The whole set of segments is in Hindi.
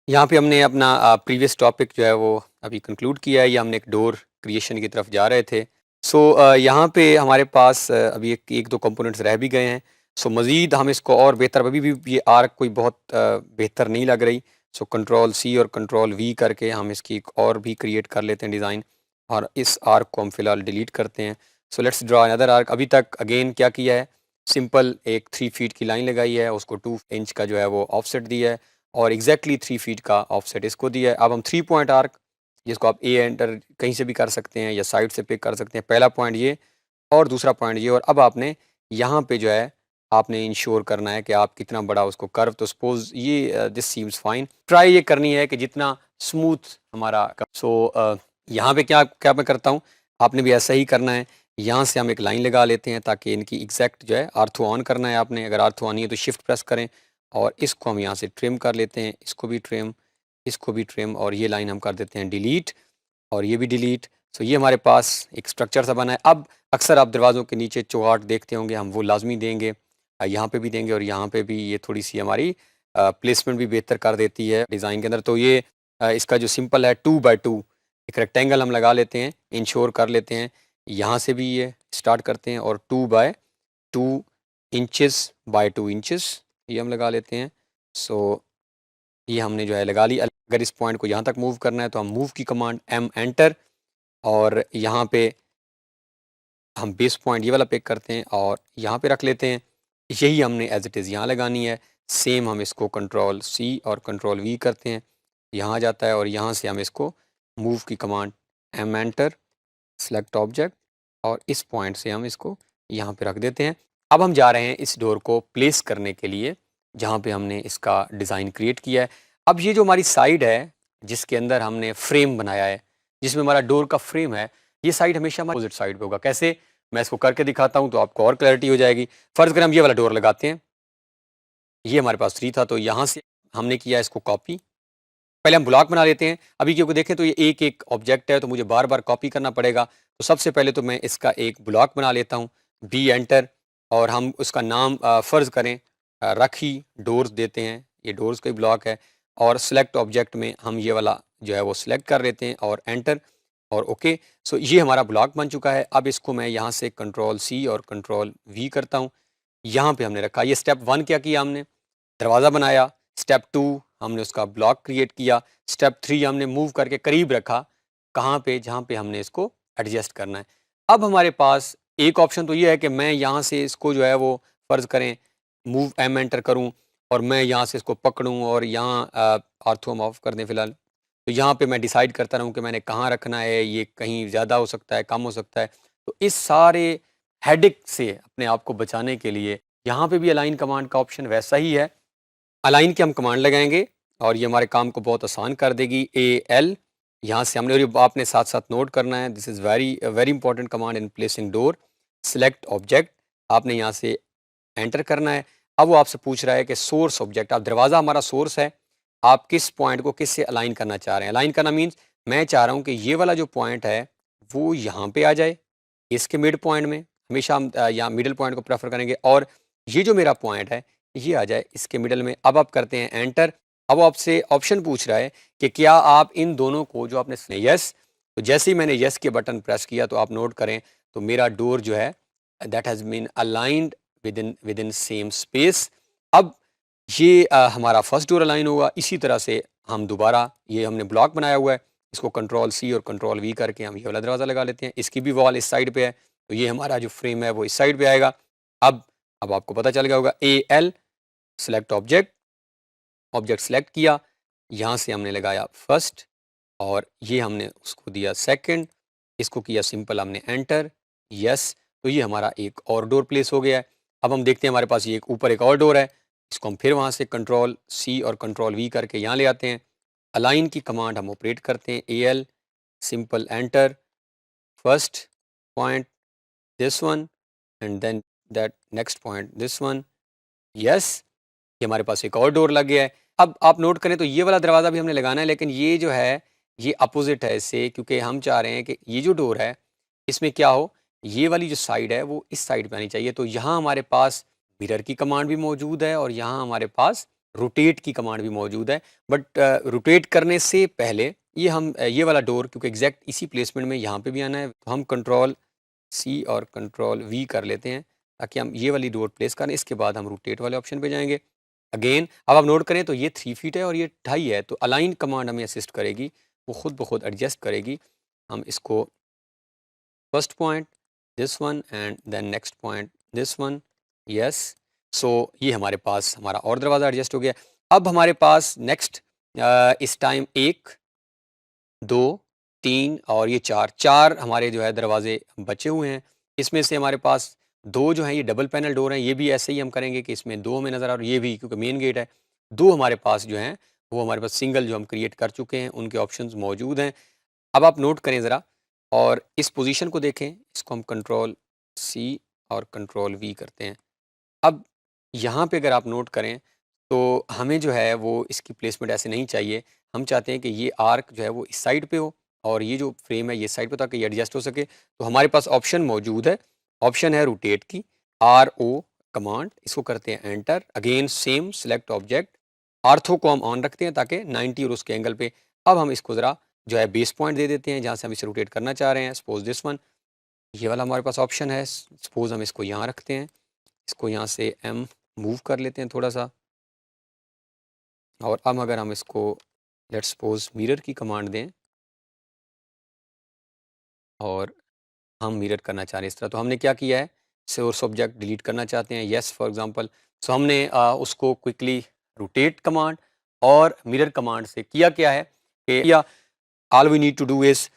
यहाँ पे हमने अपना प्रीवियस टॉपिक जो है वो अभी कंक्लूड किया है, या हमने एक डोर क्रिएशन की तरफ जा रहे थे। सो यहाँ पे हमारे पास अभी एक एक दो कंपोनेंट्स रह भी गए हैं। सो मज़ीद हम इसको और बेहतर, अभी भी ये आर्क कोई बहुत बेहतर नहीं लग रही। सो कंट्रोल सी और कंट्रोल वी करके हम इसकी एक और भी क्रिएट कर लेते हैं डिज़ाइन, और इस आर्क को हम फिलहाल डिलीट करते हैं। So let's draw another arc. अभी तक अगेन क्या किया है, सिंपल एक 3 फीट की लाइन लगाई है, उसको 2 इंच का जो है वो ऑफसेट दिया है, और एग्जैक्टली 3 फीट का ऑफसेट इसको दिया है। अब हम 3 पॉइंट आर्क, जिसको आप ए एंटर कहीं से भी कर सकते हैं या साइड से पिक कर सकते हैं, पहला पॉइंट ये और दूसरा पॉइंट ये। और अब आपने यहाँ पे जो है आपने इंश्योर करना है कि आप कितना बड़ा उसको कर्व, तो सपोज ये दिस सीम्स फाइन, ट्राई ये करनी है कि जितना स्मूथ हमारा। सो यहाँ पे क्या क्या मैं करता हूँ, आपने भी ऐसा ही करना है। यहाँ से हम एक लाइन लगा लेते हैं ताकि इनकी एग्जैक्ट जो है आर्थो ऑन करना है आपने। अगर आर्थो ऑन नहीं है तो शिफ्ट प्रेस करें, और इसको हम यहाँ से ट्रिम कर लेते हैं, इसको भी ट्रिम, इसको भी ट्रिम, और ये लाइन हम कर देते हैं डिलीट, और ये भी डिलीट। सो ये हमारे पास एक स्ट्रक्चर सा बना है। अब अक्सर आप दरवाज़ों के नीचे चौगाट देखते होंगे, हम वो लाजमी देंगे, यहाँ पे भी देंगे, और यहाँ पे भी। ये थोड़ी सी हमारी प्लेसमेंट भी बेहतर कर देती है डिज़ाइन के अंदर। तो ये इसका जो सिंपल है 2 बाई 2 एक रेक्टेंगल हम लगा लेते हैं, इंश्योर कर लेते हैं। यहाँ से भी ये स्टार्ट करते हैं, और 2 बाय 2 इंचेस बाय 2 इंचेस ये हम लगा लेते हैं। सो ये हमने जो है लगा ली। अगर इस पॉइंट को यहाँ तक मूव करना है तो हम मूव की कमांड एम एंटर, और यहाँ पे हम बेस पॉइंट ये वाला पिक करते हैं और यहाँ पे रख लेते हैं। यही हमने एज इट इज़ यहाँ लगानी है। सेम हम इसको कंट्रोल सी और कंट्रोल वी करते हैं, यहाँ आ जाता है, और यहाँ से हम इसको मूव की command M enter, select object, और इस पॉइंट से हम इसको यहाँ पे रख देते हैं। अब हम जा रहे हैं इस डोर को प्लेस करने के लिए जहाँ पे हमने इसका डिज़ाइन क्रिएट किया है। अब ये जो हमारी साइड है जिसके अंदर हमने फ्रेम बनाया है, जिसमें हमारा डोर का फ्रेम है, ये साइड हमेशा हमारे अपोजिट साइड पे होगा। कैसे, मैं इसको करके दिखाता हूँ तो आपको और क्लैरिटी हो जाएगी। फ़र्ज़ करें हम ये वाला डोर लगाते हैं, ये हमारे पास 3 था, तो यहाँ से हमने किया इसको कॉपी। पहले हम ब्लॉक बना लेते हैं। अभी क्योंकि देखें तो ये एक-एक ऑब्जेक्ट है, तो मुझे बार-बार कॉपी करना पड़ेगा। तो सबसे पहले तो मैं इसका एक ब्लॉक बना लेता हूँ, बी एंटर, और हम उसका नाम फ़र्ज़ करें रखी डोर्स देते हैं, ये डोर्स का ही ब्लॉक है, और सेलेक्ट ऑब्जेक्ट में हम ये वाला जो है वो सिलेक्ट कर लेते हैं, और एंटर, और ओके। सो ये हमारा ब्लॉक बन चुका है। अब इसको मैं यहाँ से कंट्रोल सी और कंट्रोल वी करता हूँ। यहाँ पे हमने रखा। ये स्टेप 1 क्या किया हमने, दरवाज़ा बनाया। स्टेप 2 हमने उसका ब्लॉक क्रिएट किया। स्टेप 3 हमने मूव करके करीब रखा, कहाँ पे, जहाँ पे हमने इसको एडजस्ट करना है। अब हमारे पास एक ऑप्शन तो ये है कि मैं यहाँ से इसको जो है वो फ़र्ज़ करें मूव एम एंटर करूँ, और मैं यहाँ से इसको पकड़ूँ और यहाँ ऑर्थो हम ऑफ कर दें फ़िलहाल। तो यहाँ पे मैं डिसाइड करता रहूँ कि मैंने कहाँ रखना है, ये कहीं ज़्यादा हो सकता है, कम हो सकता है। तो इस सारे हेडेक से अपने आप को बचाने के लिए यहाँ पे भी अलाइन कमांड का ऑप्शन वैसा ही है। अलाइन की हम कमांड लगाएंगे, और ये हमारे काम को बहुत आसान कर देगी। ए एल यहाँ से हमने, और ये आपने साथ साथ नोट करना है, this is very very important command in placing door. Select object आपने यहाँ से एंटर करना है। अब वो आपसे पूछ रहा है कि सोर्स ऑब्जेक्ट, आप दरवाज़ा हमारा सोर्स है, आप किस पॉइंट को किससे अलाइन करना चाह रहे हैं। अलाइन करना मीन्स मैं चाह रहा हूँ कि ये वाला जो पॉइंट है वो यहाँ पे आ जाए, इसके मिड पॉइंट में। हमेशा हम यहाँ मिडल पॉइंट को प्रेफर करेंगे, और ये जो मेरा पॉइंट है ये आ जाए इसके मिडल में। अब आप करते हैं एंटर। अब वो आपसे ऑप्शन पूछ रहा है कि क्या आप इन दोनों को जो आपने यस, तो जैसे ही मैंने यस के बटन प्रेस किया तो आप नोट करें तो मेरा डोर जो है that has been aligned within same space. अब ये हमारा फर्स्ट डोर अलाइन होगा। इसी तरह से हम दोबारा, ये हमने ब्लॉक बनाया हुआ है, इसको कंट्रोल सी और कंट्रोल वी करके हम ये वाला दरवाज़ा लगा लेते हैं। इसकी भी वॉल इस साइड पे है, तो ये हमारा जो फ्रेम है वो इस साइड पे आएगा। अब अब आपको पता चल गया होगा। A L select object, object select किया, यहाँ से हमने लगाया फर्स्ट, और ये हमने उसको दिया सेकंड, इसको किया सिंपल हमने एंटर, यस। तो ये हमारा एक और डोर प्लेस हो गया है। अब हम देखते हैं हमारे पास ये एक ऊपर एक और डोर है, इसको हम फिर वहाँ से कंट्रोल सी और कंट्रोल वी करके यहाँ ले आते हैं। अलाइन की कमांड हम ऑपरेट करते हैं, A L simple enter, first point this one, and then that next point this one, yes. ये हमारे पास एक और डोर लग गया है। अब आप नोट करें तो ये वाला दरवाज़ा भी हमने लगाना है, लेकिन ये जो है ये अपोजिट है इससे, क्योंकि हम चाह रहे हैं कि ये जो डोर है इसमें क्या हो, ये वाली जो साइड है वो इस साइड पे आनी चाहिए। तो यहाँ हमारे पास मिरर की कमांड भी मौजूद है, और यहाँ हमारे पास रोटेट की कमांड भी मौजूद है, बट रोटेट करने से पहले ये हम ये वाला डोर क्योंकि एग्जैक्ट इसी प्लेसमेंट में यहाँ पे भी आना है, तो हम कंट्रोल सी और कंट्रोल वी कर लेते हैं ताकि हम ये वाली डोर प्लेस करें। इसके बाद हम रोटेट वाले ऑप्शन पे जाएंगे। अगेन अब आप नोट करें तो ये 3 फीट है और ये 2.5 है, तो अलाइन कमांड हमें असिस्ट करेगी, वो खुद ब खुद एडजस्ट करेगी। हम इसको first point this one and then next point this one, yes. So ये हमारे पास हमारा और दरवाज़ा एडजस्ट हो गया। अब हमारे पास नेक्स्ट इस टाइम 1 2 3 और ये 4 हमारे जो है दरवाजे बचे हुए हैं। इसमें से हमारे पास 2 जो हैं ये डबल पैनल डोर हैं, ये भी ऐसे ही हम करेंगे कि इसमें 2 हमें नज़र आ रहा है, ये भी क्योंकि मेन गेट है। 2 हमारे पास जो हैं वो हमारे पास सिंगल जो हम क्रिएट कर चुके हैं, उनके ऑप्शंस मौजूद हैं। अब आप नोट करें ज़रा और इस पोजीशन को देखें, इसको हम कंट्रोल सी और कंट्रोल वी करते हैं। अब यहाँ पे अगर आप नोट करें तो हमें जो है वो इसकी प्लेसमेंट ऐसे नहीं चाहिए। हम चाहते हैं कि ये आर्क जो है वो इस साइड पे हो और ये जो फ्रेम है ये साइड पे, ताकि ये एडजस्ट हो सके। तो हमारे पास ऑप्शन मौजूद है, ऑप्शन है रोटेट की, RO कमांड, इसको करते हैं enter. Again same select object, ortho को हम ऑन रखते हैं ताकि 90 और उसके एंगल पे। अब हम इसको ज़रा जो है बेस पॉइंट दे देते हैं जहाँ से हम इसे रोटेट करना चाह रहे हैं। सपोज दिस वन, ये वाला हमारे पास ऑप्शन है। सपोज हम इसको यहाँ रखते हैं, इसको यहाँ से M मूव कर लेते हैं थोड़ा सा। और अब अगर हम इसको लेट्स सपोज मिरर की कमांड दें और हम मिरर करना चाह रहे हैं इस तरह, तो हमने क्या किया है, सोर्स ऑब्जेक्ट डिलीट करना चाहते हैं, यस फॉर एग्जांपल। सो हमने उसको क्विकली रोटेट कमांड और मिरर कमांड से किया क्या है कि या all we need to do is,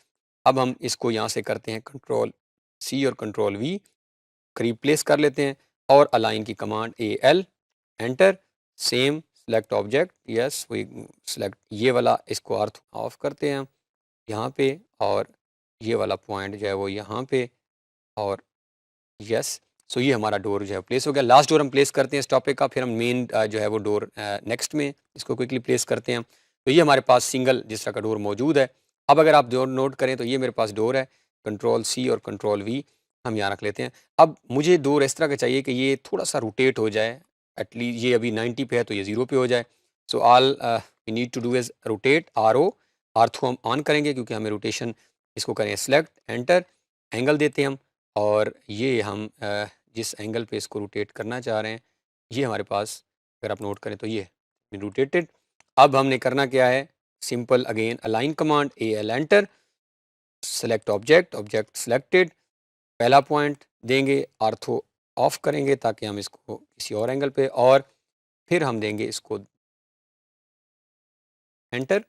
अब हम इसको यहाँ से करते हैं कंट्रोल सी और कंट्रोल वी, करीब प्लेस कर लेते हैं और अलाइन की command AL enter, same select object, yes we select ये वाला, इसको अर्थ ऑफ करते हैं हम यहाँ पे और ये वाला पॉइंट जो है वो यहाँ पे और यस। सो ये हमारा डोर जो है प्लेस हो गया। लास्ट डोर हम प्लेस करते हैं इस टॉपिक का, फिर हम मेन जो है वो डोर नेक्स्ट में इसको क्विकली प्लेस करते हैं। तो ये हमारे पास सिंगल जिस तरह का डोर मौजूद है। अब अगर आप डोर नोट करें तो ये मेरे पास डोर है, कंट्रोल सी और कंट्रोल वी हम यहाँ रख लेते हैं। अब मुझे डोर इस तरह का चाहिए कि ये थोड़ा सा रोटेट हो जाए, एटलीस्ट ये अभी 90 पे है तो ये 0 पे हो जाए। So all we need to do is rotate RO, ortho हम ऑन करेंगे क्योंकि हमें रोटेशन, इसको करें सेलेक्ट एंटर, एंगल देते हैं हम और ये हम जिस एंगल पे इसको रोटेट करना चाह रहे हैं ये हमारे पास, अगर आप नोट करें तो ये रोटेटेड। अब हमने करना क्या है, simple again align command AL enter, select object, object selected, पहला पॉइंट देंगे, आर्थो ऑफ करेंगे ताकि हम इसको किसी और एंगल पे, और फिर हम देंगे इसको एंटर,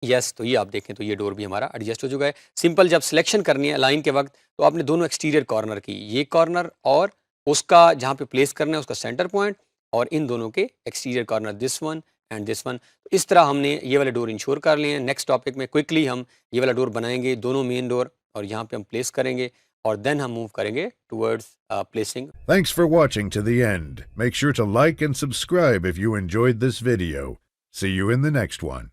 यस। तो ये आप देखें तो ये डोर भी हमारा एडजस्ट हो चुका है। सिंपल जब सिलेक्शन करनी है लाइन के वक्त तो आपने दोनों एक्सटीरियर कॉर्नर की, ये कॉर्नर और उसका जहाँ पे प्लेस करना है उसका सेंटर पॉइंट, और इन दोनों के exterior corner this one and this one. तो इस तरह हमने ये वाले डोर इंश्योर कर लिए हैं। नेक्स्ट टॉपिक में क्विकली हम ये वाला डोर बनाएंगे, दोनों मेन डोर, और यहाँ पे हम प्लेस करेंगे और देन हम मूव करेंगे towards placing. Thanks for watching to the end. Make sure to like and subscribe if you enjoyed this video. See you in the next one.